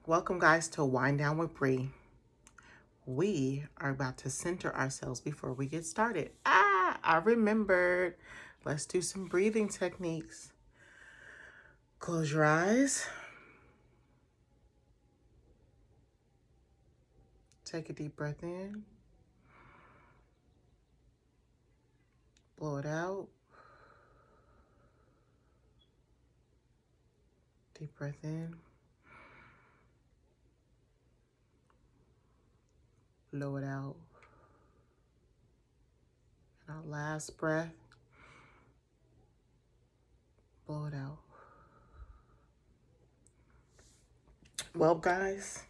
Welcome, guys, to Wind Down with Bree. We are about to center ourselves before we get started. I remembered. Let's do some breathing techniques. Close your eyes. Take a deep breath in. Blow it out. Deep breath in. Blow it out. And our last breath. Blow it out. Well, guys,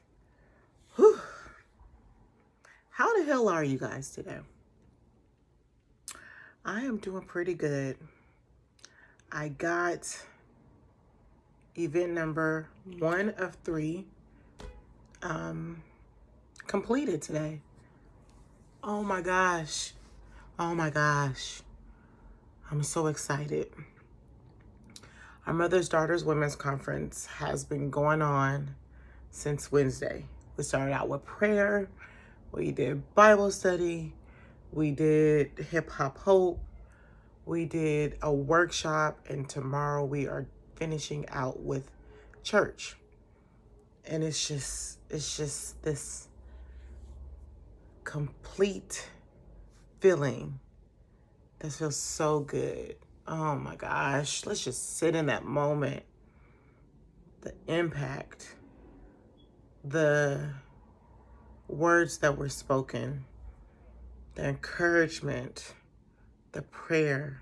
how the hell are you guys today? I am doing pretty good. I got event number 1 of 3 completed today. Oh my gosh. Oh my gosh. I'm so excited. Our Mother's Daughters Women's Conference has been going on since Wednesday. We started out with prayer. We did Bible study. We did Hip Hop Hope. We did a workshop. And tomorrow we are finishing out with church. And it's just this complete feeling that feels so good. Oh my gosh, let's just sit in that moment. The impact, the words that were spoken, the encouragement, the prayer.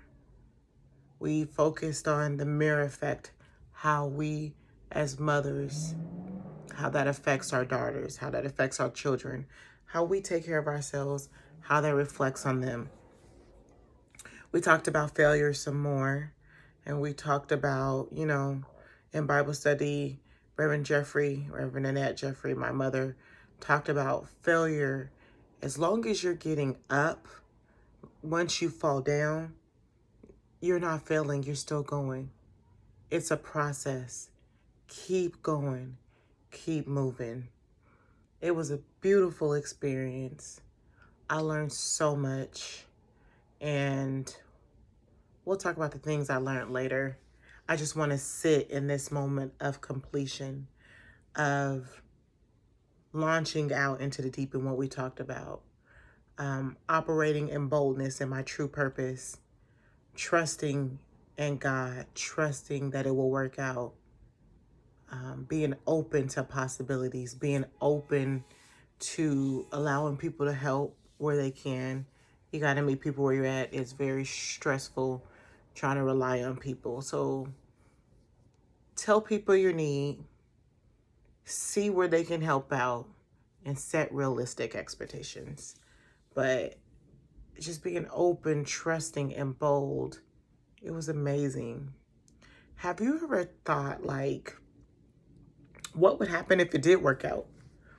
We focused on the mirror effect, how we as mothers, how that affects our daughters, how that affects our children, how we take care of ourselves, how that reflects on them. We talked about failure some more, and we talked about, in Bible study, Reverend Annette Jeffrey, my mother, talked about failure. As long as you're getting up, once you fall down, you're not failing, you're still going. It's a process. Keep going, keep moving. It was a beautiful experience. I learned so much, and we'll talk about the things I learned later. I just want to sit in this moment of completion, of launching out into the deep in what we talked about, operating in boldness in my true purpose, trusting in God, trusting that it will work out, being open to possibilities, being open to allowing people to help where they can. You got to meet people where you're at. It's very stressful trying to rely on people. So tell people your need, see where they can help out, and set realistic expectations. But just being open, trusting, and bold, it was amazing. Have you ever thought, like, what would happen if it did work out?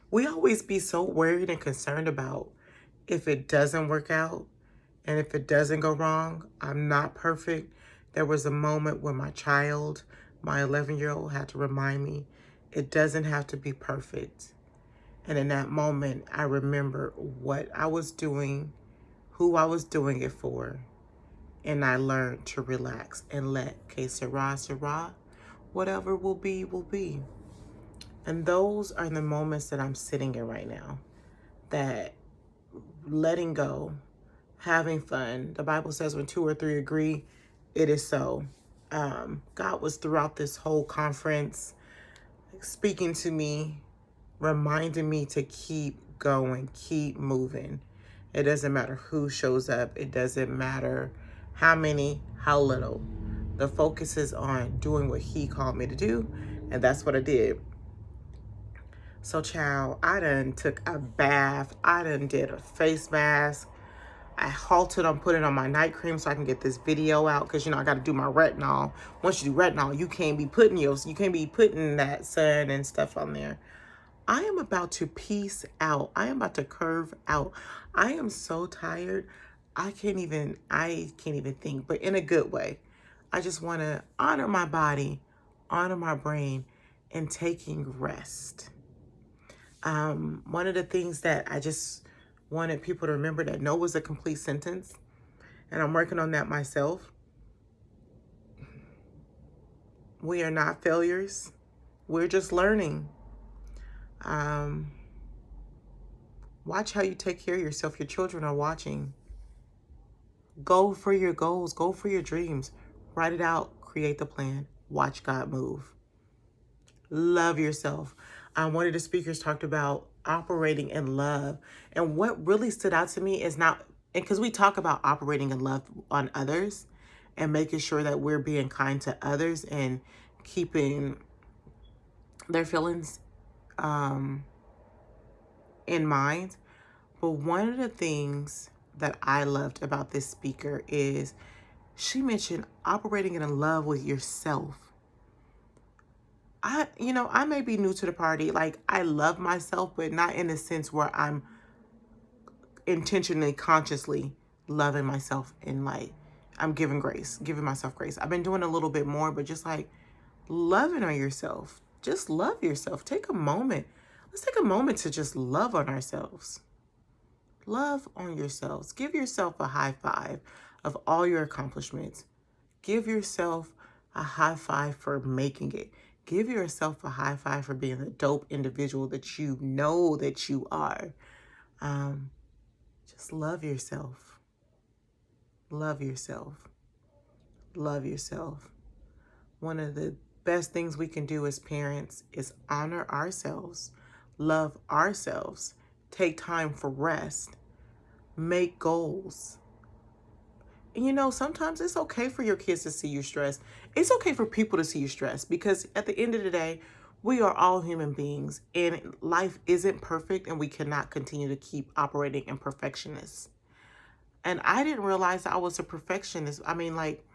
We always be so worried and concerned about if it doesn't work out and if it doesn't go wrong. I'm not perfect. There was a moment when my child, my 11-year-old, had to remind me it doesn't have to be perfect. And in that moment, I remember what I was doing, who I was doing it for, and I learned to relax and let que sera, sera, whatever will be, will be. And those are the moments that I'm sitting in right now, that letting go, having fun. The Bible says when 2 or 3 agree, it is so. God was throughout this whole conference speaking to me, reminding me to keep going, keep moving. It doesn't matter who shows up. It doesn't matter how many, how little. The focus is on doing what he called me to do, and that's what I did. So, child, I done took a bath. I done did a face mask. I halted on putting on my night cream so I can get this video out, because I got to do my retinol. Once you do retinol, you can't be putting that sun and stuff on there. I am about to peace out. I am about to curve out. I am so tired. I can't even think, but in a good way. I just want to honor my body, honor my brain, and taking rest. One of the things that I just wanted people to remember, that no was a complete sentence, and I'm working on that myself. We are not failures. We're just learning. Watch how you take care of yourself. Your children are watching. Go for your goals. Go for your dreams. Write it out. Create the plan. Watch God move. Love yourself. One of the speakers talked about operating in love. And what really stood out to me is not, and because we talk about operating in love on others and making sure that we're being kind to others and keeping their feelings in mind. But one of the things that I loved about this speaker is she mentioned operating in love with yourself. I may be new to the party. Like, I love myself, but not in a sense where I'm intentionally, consciously loving myself, and like I'm giving myself grace. I've been doing a little bit more, but just like loving on yourself. Just love yourself. Take a moment. Let's take a moment to just love on ourselves. Love on yourselves. Give yourself a high five of all your accomplishments. Give yourself a high five for making it. Give yourself a high five for being the dope individual that you know that you are. Just love yourself. Love yourself. Love yourself. One of the best things we can do as parents is honor ourselves, love ourselves, take time for rest, make goals. And sometimes it's okay for your kids to see you stressed. It's okay for people to see you stressed, because at the end of the day, we are all human beings and life isn't perfect, and we cannot continue to keep operating in perfectionists. And I didn't realize I was a perfectionist. I mean, like,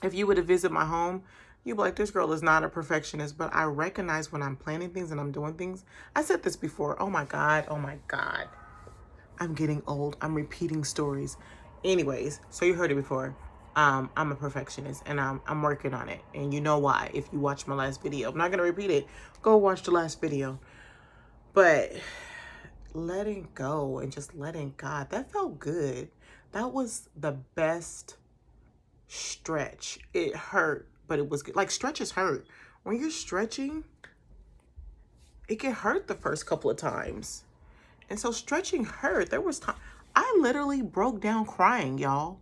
if you were to visit my home, you'd be like, this girl is not a perfectionist. But I recognize when I'm planning things and I'm doing things. I said this before. Oh my God. I'm getting old. I'm repeating stories. Anyways, so you heard it before. I'm a perfectionist, and I'm working on it. And you know why, if you watch my last video. I'm not going to repeat it. Go watch the last video. But letting go and just letting God, that felt good. That was the best stretch. It hurt, but it was good. Like, stretches hurt. When you're stretching, it can hurt the first couple of times. And so stretching hurt. There was time I literally broke down crying, y'all.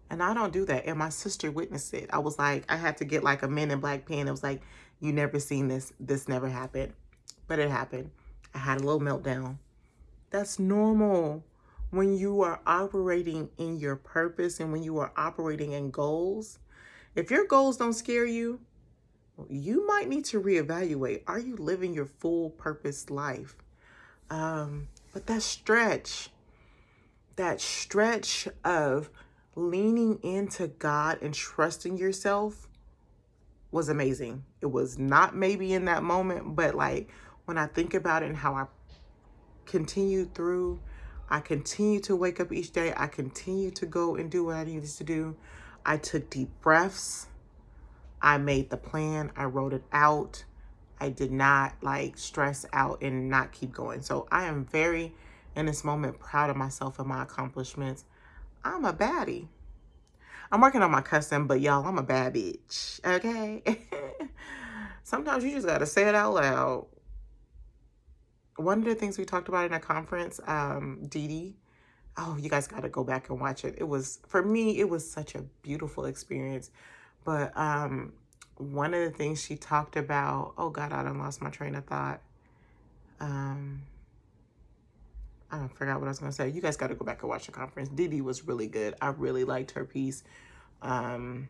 And I don't do that. And my sister witnessed it. I was like, I had to get like a Men in Black pen. It was like, you never seen this. This never happened. But it happened. I had a little meltdown. That's normal. When you are operating in your purpose and when you are operating in goals, if your goals don't scare you, you might need to reevaluate. Are you living your full purpose life? But that stretch of leaning into God and trusting yourself was amazing. It was not maybe in that moment, but like when I think about it and how I continued through, I continue to wake up each day. I continue to go and do what I needed to do. I took deep breaths. I made the plan. I wrote it out. I did not like stress out and not keep going. So I am very, in this moment, proud of myself and my accomplishments. I'm a baddie. I'm working on my cussing, but y'all, I'm a bad bitch. Okay? Sometimes you just got to say it out loud. One of the things we talked about in a conference, Dee Dee, oh, you guys got to go back and watch it. It was, for me, it was such a beautiful experience. But one of the things she talked about, oh God, I done lost my train of thought. I don't forgot what I was going to say. You guys got to go back and watch the conference. Dee Dee was really good. I really liked her piece about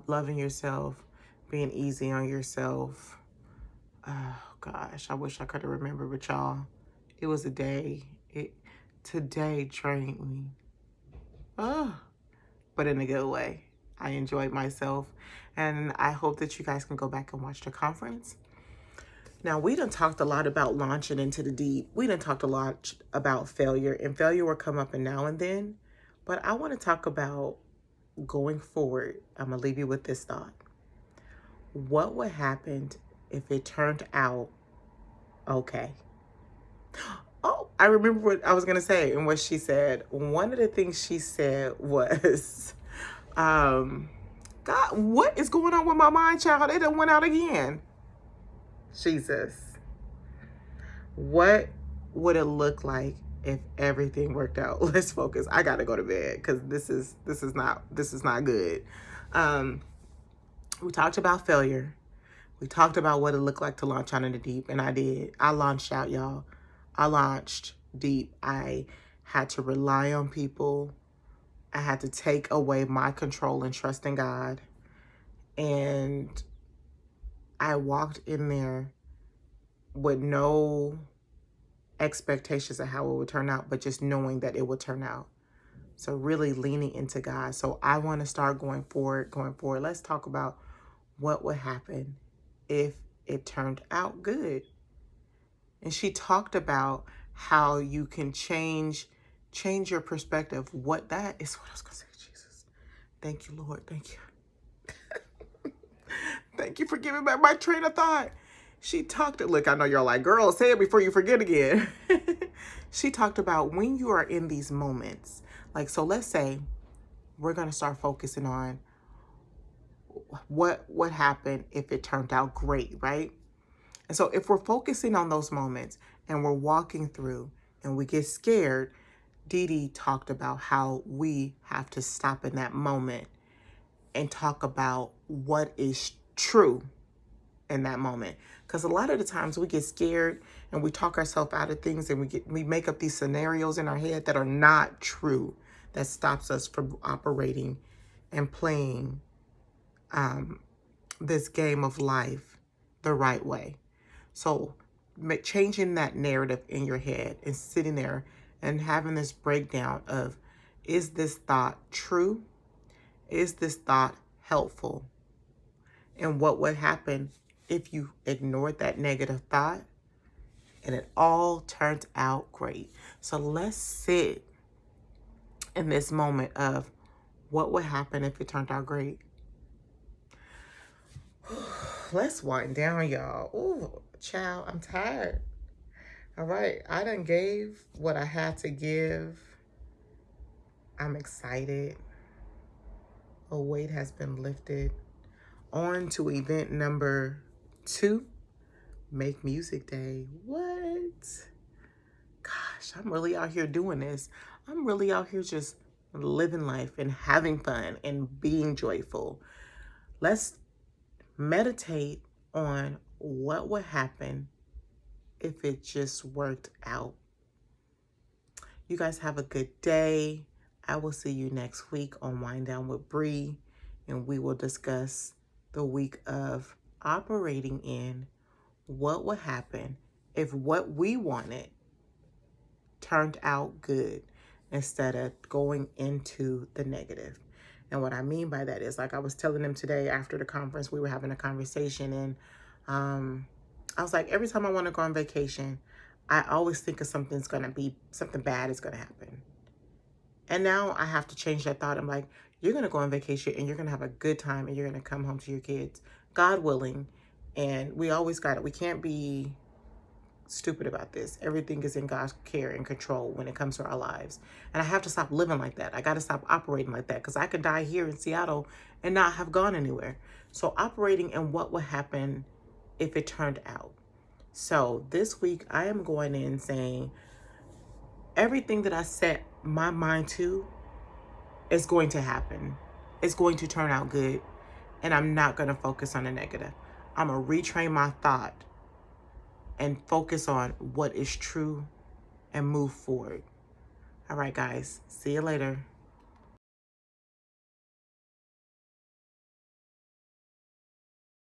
loving yourself, being easy on yourself. Oh gosh, I wish I could have remembered, but y'all, it was a day. Today trained me. Oh, but in a good way. I enjoyed myself, and I hope that you guys can go back and watch the conference. Now, we done talked a lot about launching into the deep. We done talked a lot about failure, and failure will come up now and then. But I want to talk about going forward. I'm going to leave you with this thought. What would happen if it turned out okay. Oh, I remember what I was going to say and what she said. One of the things she said was, God, what is going on with my mind, child? It done went out again. Jesus. What would it look like if everything worked out? Let's focus. I got to go to bed because this is not good. We talked about failure. We talked about what it looked like to launch out in the deep, and I did. I launched out, y'all. I launched deep. I had to rely on people. I had to take away my control and trust in God. And I walked in there with no expectations of how it would turn out, but just knowing that it would turn out. So really leaning into God. So I want to start going forward. Let's talk about what would happen if it turned out good. And she talked about how you can change your perspective. What that is what I was going to say, Jesus. Thank you, Lord. Thank you. Thank you for giving back my train of thought. She talked, look, I know you're like, girl, say it before you forget again. She talked about when you are in these moments. Like, so let's say we're going to start focusing on what would happen if it turned out great, right? And so if we're focusing on those moments and we're walking through and we get scared, Dee Dee talked about how we have to stop in that moment and talk about what is true in that moment. Because a lot of the times we get scared and we talk ourselves out of things and we make up these scenarios in our head that are not true, that stops us from operating and playing this game of life the right way. So changing that narrative in your head and sitting there and having this breakdown of, is this thought true? Is this thought helpful? And what would happen if you ignored that negative thought and it all turned out great? So let's sit in this moment of what would happen if it turned out great. Let's wind down, y'all. Ooh, child, I'm tired. All right, I done gave what I had to give. I'm excited. A weight has been lifted. On to event number 2, Make Music Day. What? Gosh, I'm really out here doing this. I'm really out here just living life and having fun and being joyful. Let's meditate on what would happen if it just worked out. You guys have a good day. I will see you next week on Wind Down with Bree, and we will discuss the week of operating in what would happen if what we wanted turned out good instead of going into the negative. And what I mean by that is, like I was telling them today after the conference, we were having a conversation, and I was like, every time I want to go on vacation, I always think of something bad is going to happen. And now I have to change that thought. I'm like, you're going to go on vacation and you're going to have a good time and you're going to come home to your kids, God willing. And we always got it. We can't be stupid about this. Everything is in God's care and control when it comes to our lives. And I have to stop living like that. I got to stop operating like that, because I could die here in Seattle and not have gone anywhere. So operating in what would happen if it turned out. So this week I am going in saying everything that I set my mind to is going to happen. It's going to turn out good. And I'm not going to focus on the negative. I'm going to retrain my thought and focus on what is true and move forward. All right, guys. See you later.